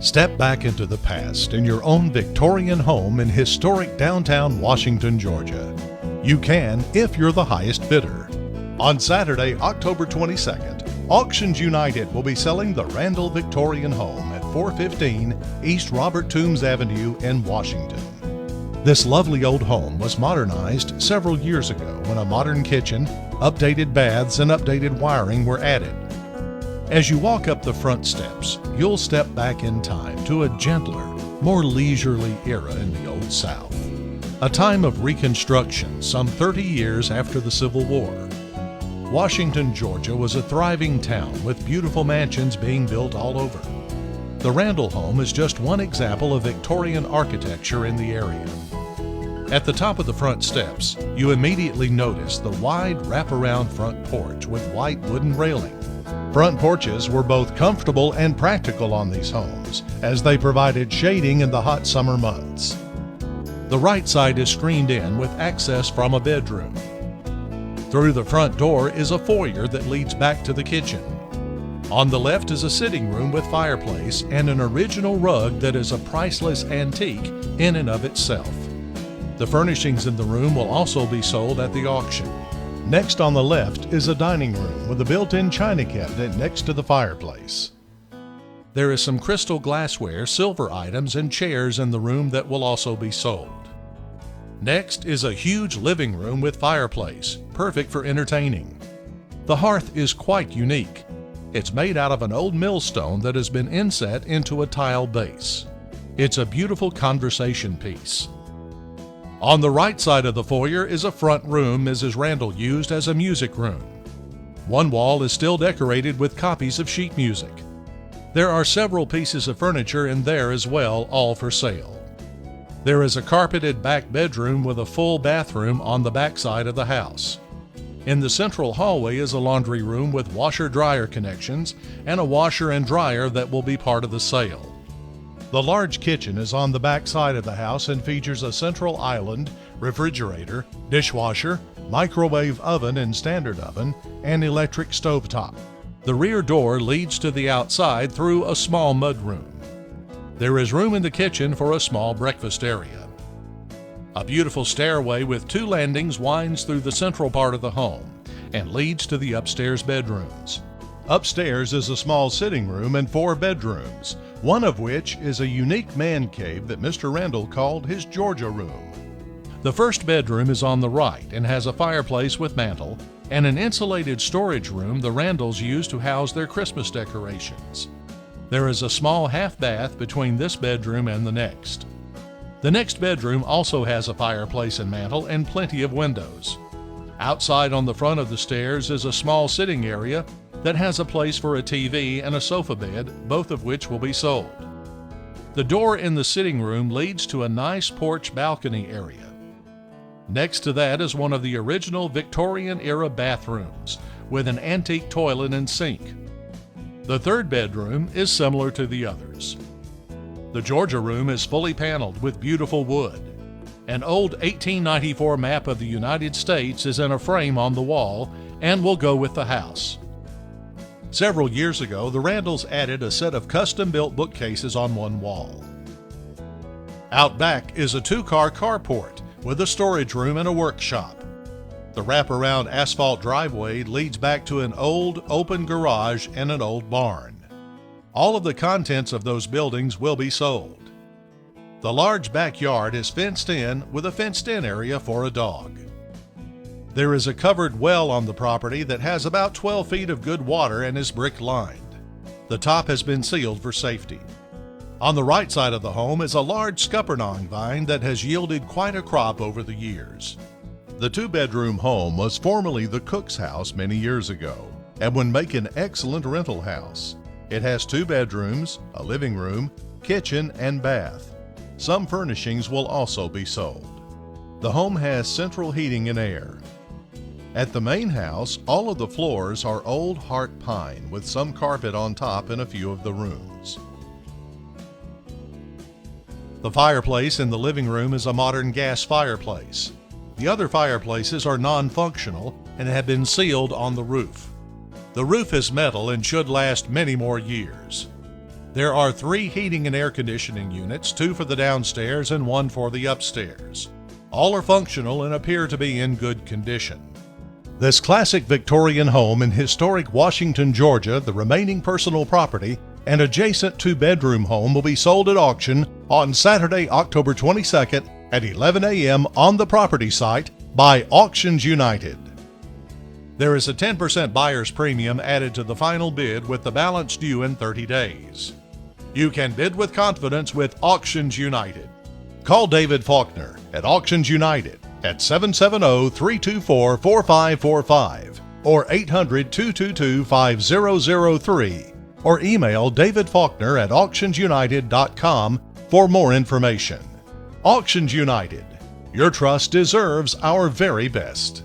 Step back into the past in your own Victorian home in historic downtown Washington, Georgia. You can if you're the highest bidder. On Saturday, October 22nd, Auctions United will be selling the Randall Victorian home at 415 East Robert Toombs Avenue in Washington. This lovely old home was modernized several years ago when a modern kitchen, updated baths, and updated wiring were added. As you walk up the front steps, you'll step back in time to a gentler, more leisurely era in the Old South. A time of reconstruction some 30 years after the Civil War. Washington, Georgia was a thriving town with beautiful mansions being built all over. The Randall home is just one example of Victorian architecture in the area. At the top of the front steps, you immediately notice the wide wraparound front porch with white wooden railing. Front porches were both comfortable and practical on these homes, as they provided shading in the hot summer months. The right side is screened in with access from a bedroom. Through the front door is a foyer that leads back to the kitchen. On the left is a sitting room with fireplace and an original rug that is a priceless antique in and of itself. The furnishings in the room will also be sold at the auction. Next on the left is a dining room with a built-in china cabinet next to the fireplace. There is some crystal glassware, silver items, and chairs in the room that will also be sold. Next is a huge living room with fireplace, perfect for entertaining. The hearth is quite unique. It's made out of an old millstone that has been inset into a tile base. It's a beautiful conversation piece. On the right side of the foyer is a front room Mrs. Randall used as a music room. One wall is still decorated with copies of sheet music. There are several pieces of furniture in there as well, all for sale. There is a carpeted back bedroom with a full bathroom on the back side of the house. In the central hallway is a laundry room with washer-dryer connections and a washer and dryer that will be part of the sale. The large kitchen is on the back side of the house and features a central island, refrigerator, dishwasher, microwave oven and standard oven, and electric stovetop. The rear door leads to the outside through a small mudroom. There is room in the kitchen for a small breakfast area. A beautiful stairway with 2 landings winds through the central part of the home and leads to the upstairs bedrooms. Upstairs is a small sitting room and 4 bedrooms, one of which is a unique man cave that Mr. Randall called his Georgia room. The first bedroom is on the right and has a fireplace with mantel and an insulated storage room the Randalls use to house their Christmas decorations. There is a small half bath between this bedroom and the next. The next bedroom also has a fireplace and mantel and plenty of windows. Outside on the front of the stairs is a small sitting area that has a place for a TV and a sofa bed, both of which will be sold. The door in the sitting room leads to a nice porch balcony area. Next to that is one of the original Victorian-era bathrooms with an antique toilet and sink. The third bedroom is similar to the others. The Georgia room is fully paneled with beautiful wood. An old 1894 map of the United States is in a frame on the wall and will go with the house. Several years ago, the Randalls added a set of custom-built bookcases on one wall. Out back is a 2-car carport with a storage room and a workshop. The wraparound asphalt driveway leads back to an old open garage and an old barn. All of the contents of those buildings will be sold. The large backyard is fenced in with a fenced-in area for a dog. There is a covered well on the property that has about 12 feet of good water and is brick-lined. The top has been sealed for safety. On the right side of the home is a large scuppernong vine that has yielded quite a crop over the years. The 2-bedroom home was formerly the cook's house many years ago and would make an excellent rental house. It has 2 bedrooms, a living room, kitchen, and bath. Some furnishings will also be sold. The home has central heating and air. At the main house, all of the floors are old heart pine with some carpet on top in a few of the rooms. The fireplace in the living room is a modern gas fireplace. The other fireplaces are non-functional and have been sealed on the roof. The roof is metal and should last many more years. There are 3 heating and air conditioning units, 2 for the downstairs and 1 for the upstairs. All are functional and appear to be in good condition. This classic Victorian home in historic Washington, Georgia, the remaining personal property, and adjacent 2-bedroom home will be sold at auction on Saturday, October 22nd at 11 a.m. on the property site by Auctions United. There is a 10% buyer's premium added to the final bid with the balance due in 30 days. You can bid with confidence with Auctions United. Call David Faulkner at Auctions United at 770-324-4545 or 800-222-5003 or email davidfaulkner@auctionsunited.com for more information. Auctions United. Your trust deserves our very best.